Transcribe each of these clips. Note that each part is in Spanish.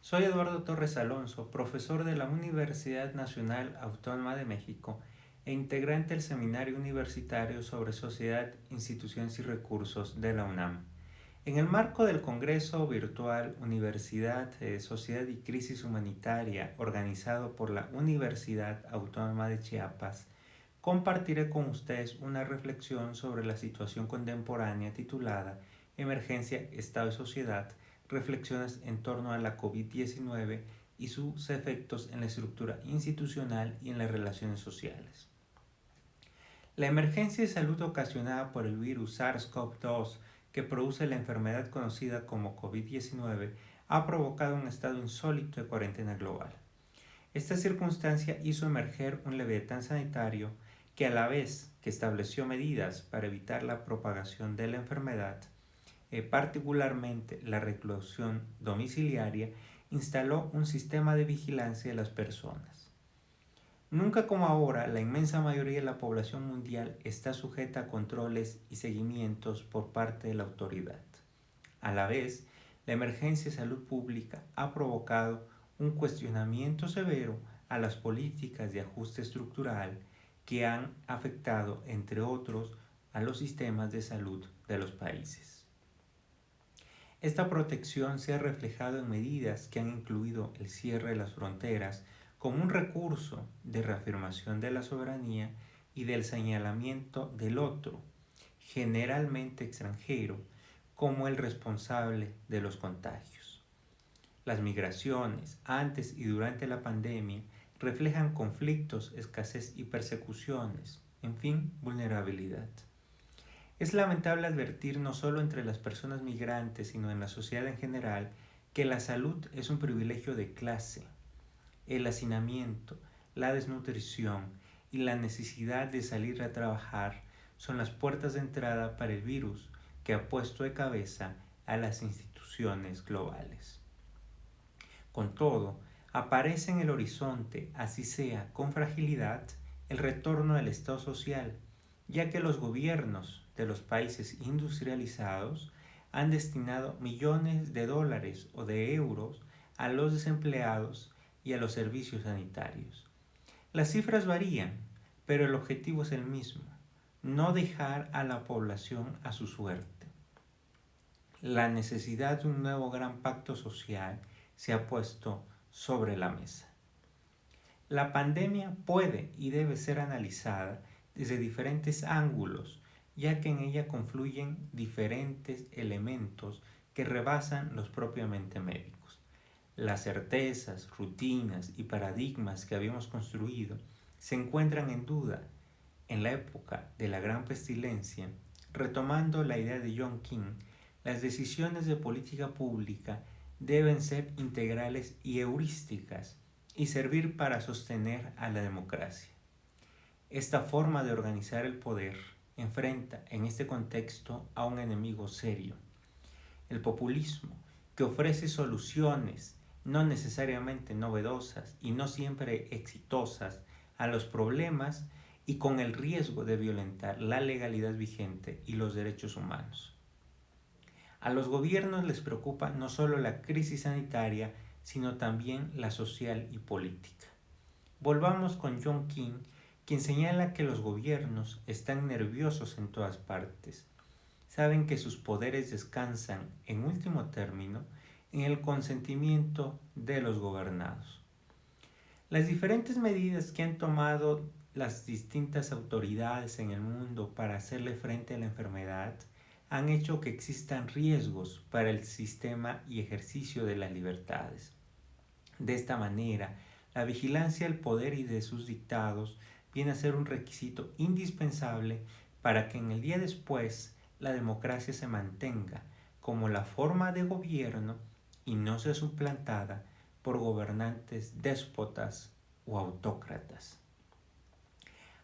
Soy Eduardo Torres Alonso, profesor de la Universidad Nacional Autónoma de México e integrante del Seminario Universitario sobre Sociedad, Instituciones y Recursos de la UNAM. En el marco del Congreso Virtual Universidad, Sociedad y Crisis Humanitaria organizado por la Universidad Autónoma de Chiapas, compartiré con ustedes una reflexión sobre la situación contemporánea titulada Emergencia, Estado y Sociedad, reflexiones en torno a la COVID-19 y sus efectos en la estructura institucional y en las relaciones sociales. La emergencia de salud ocasionada por el virus SARS-CoV-2 que produce la enfermedad conocida como COVID-19 ha provocado un estado insólito de cuarentena global. Esta circunstancia hizo emerger un leviatán sanitario que, a la vez que estableció medidas para evitar la propagación de la enfermedad, particularmente la reclusión domiciliaria, instaló un sistema de vigilancia de las personas. Nunca como ahora, la inmensa mayoría de la población mundial está sujeta a controles y seguimientos por parte de la autoridad. A la vez, la emergencia de salud pública ha provocado un cuestionamiento severo a las políticas de ajuste estructural que han afectado, entre otros, a los sistemas de salud de los países. Esta protección se ha reflejado en medidas que han incluido el cierre de las fronteras como un recurso de reafirmación de la soberanía y del señalamiento del otro, generalmente extranjero, como el responsable de los contagios. Las migraciones antes y durante la pandemia reflejan conflictos, escasez y persecuciones, en fin, vulnerabilidad. Es lamentable advertir no solo entre las personas migrantes, sino en la sociedad en general, que la salud es un privilegio de clase. El hacinamiento, la desnutrición y la necesidad de salir a trabajar son las puertas de entrada para el virus que ha puesto de cabeza a las instituciones globales. Con todo, aparece en el horizonte, así sea con fragilidad, el retorno del Estado social, ya que los gobiernos de los países industrializados han destinado millones de dólares o de euros a los desempleados y a los servicios sanitarios. Las cifras varían, pero el objetivo es el mismo: no dejar a la población a su suerte. La necesidad de un nuevo gran pacto social se ha puesto sobre la mesa. La pandemia puede y debe ser analizada desde diferentes ángulos, ya que en ella confluyen diferentes elementos que rebasan los propiamente médicos. Las certezas, rutinas y paradigmas que habíamos construido se encuentran en duda en la época de la gran pestilencia. Retomando la idea de John King, las decisiones de política pública deben ser integrales y heurísticas y servir para sostener a la democracia. Esta forma de organizar el poder enfrenta en este contexto a un enemigo serio: el populismo, que ofrece soluciones no necesariamente novedosas y no siempre exitosas a los problemas, y con el riesgo de violentar la legalidad vigente y los derechos humanos. A los gobiernos les preocupa no solo la crisis sanitaria, sino también la social y política. Volvamos con John King, quien señala que los gobiernos están nerviosos en todas partes. Saben que sus poderes descansan, en último término, en el consentimiento de los gobernados. Las diferentes medidas que han tomado las distintas autoridades en el mundo para hacerle frente a la enfermedad han hecho que existan riesgos para el sistema y ejercicio de las libertades. De esta manera, la vigilancia del poder y de sus dictados viene a ser un requisito indispensable para que en el día después la democracia se mantenga como la forma de gobierno y no sea suplantada por gobernantes déspotas o autócratas.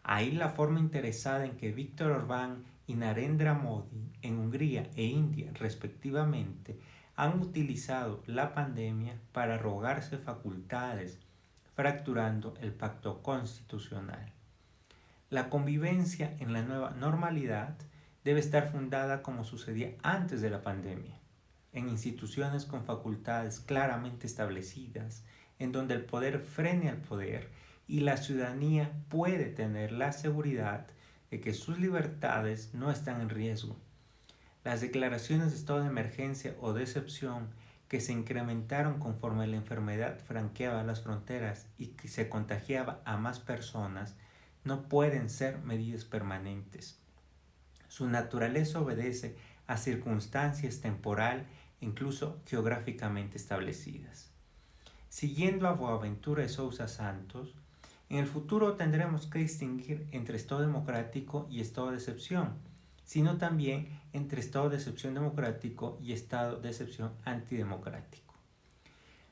Ahí la forma interesada en que Víctor Orbán y Narendra Modi en Hungría e India respectivamente han utilizado la pandemia para arrogarse facultades, fracturando el pacto constitucional. La convivencia en la nueva normalidad debe estar fundada como sucedía antes de la pandemia, en instituciones con facultades claramente establecidas, en donde el poder frene al poder y la ciudadanía puede tener la seguridad de que sus libertades no están en riesgo. Las declaraciones de estado de emergencia o de excepción que se incrementaron conforme la enfermedad franqueaba las fronteras y que se contagiaba a más personas no pueden ser medidas permanentes. Su naturaleza obedece a circunstancias temporal e incluso geográficamente establecidas. Siguiendo a Boaventura de Sousa Santos, en el futuro tendremos que distinguir entre Estado democrático y Estado de excepción, sino también entre Estado de excepción democrático y Estado de excepción antidemocrático.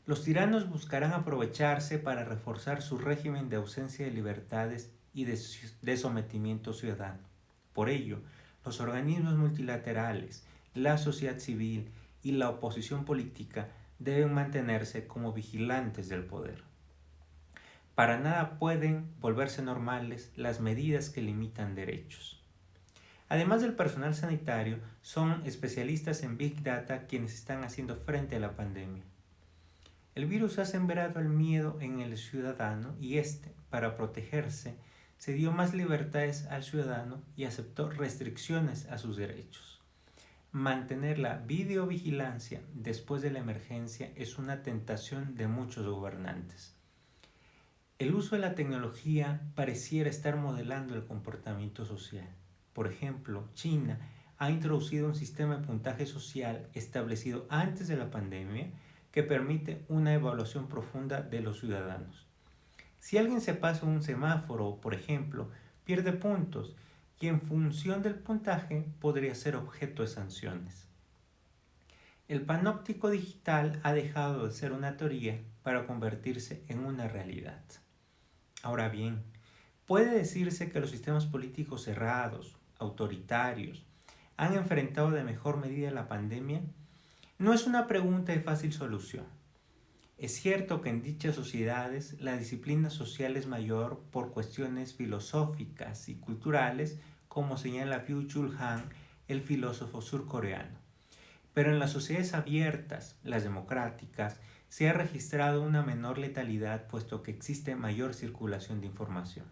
Los tiranos buscarán aprovecharse para reforzar su régimen de ausencia de libertades y de sometimiento ciudadano. Por ello, los organismos multilaterales, la sociedad civil y la oposición política deben mantenerse como vigilantes del poder. Para nada pueden volverse normales las medidas que limitan derechos. Además del personal sanitario, son especialistas en Big Data quienes están haciendo frente a la pandemia. El virus ha sembrado el miedo en el ciudadano y para protegerse, se dio más libertades al ciudadano y aceptó restricciones a sus derechos. Mantener la videovigilancia después de la emergencia es una tentación de muchos gobernantes. El uso de la tecnología pareciera estar modelando el comportamiento social. Por ejemplo, China ha introducido un sistema de puntaje social establecido antes de la pandemia que permite una evaluación profunda de los ciudadanos. Si alguien se pasa un semáforo, por ejemplo, pierde puntos y en función del puntaje podría ser objeto de sanciones. El panóptico digital ha dejado de ser una teoría para convertirse en una realidad. Ahora bien, puede decirse que los sistemas políticos cerrados, autoritarios, han enfrentado de mejor medida la pandemia. No es una pregunta de fácil solución. Es cierto que en dichas sociedades la disciplina social es mayor por cuestiones filosóficas y culturales, como señala Byung-Chul Han, el filósofo surcoreano. Pero en las sociedades abiertas, las democráticas, se ha registrado una menor letalidad puesto que existe mayor circulación de información.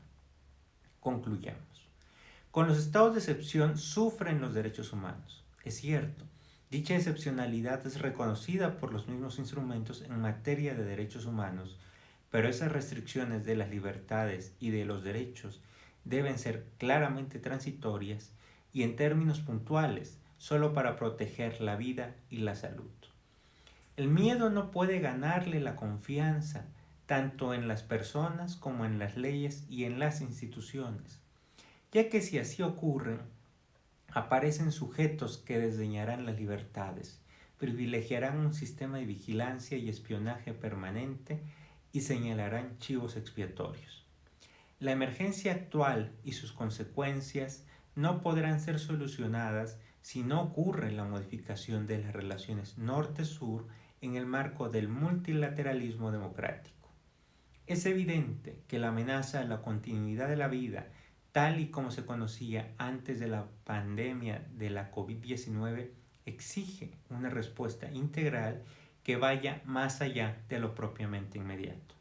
Concluyamos. Con los estados de excepción sufren los derechos humanos. Es cierto, dicha excepcionalidad es reconocida por los mismos instrumentos en materia de derechos humanos, pero esas restricciones de las libertades y de los derechos deben ser claramente transitorias y en términos puntuales, solo para proteger la vida y la salud. El miedo no puede ganarle la confianza, tanto en las personas como en las leyes y en las instituciones, ya que si así ocurre, aparecen sujetos que desdeñarán las libertades, privilegiarán un sistema de vigilancia y espionaje permanente y señalarán chivos expiatorios. La emergencia actual y sus consecuencias no podrán ser solucionadas si no ocurre la modificación de las relaciones norte-sur en el marco del multilateralismo democrático. Es evidente que la amenaza a la continuidad de la vida, tal y como se conocía antes de la pandemia de la COVID-19, exige una respuesta integral que vaya más allá de lo propiamente inmediato.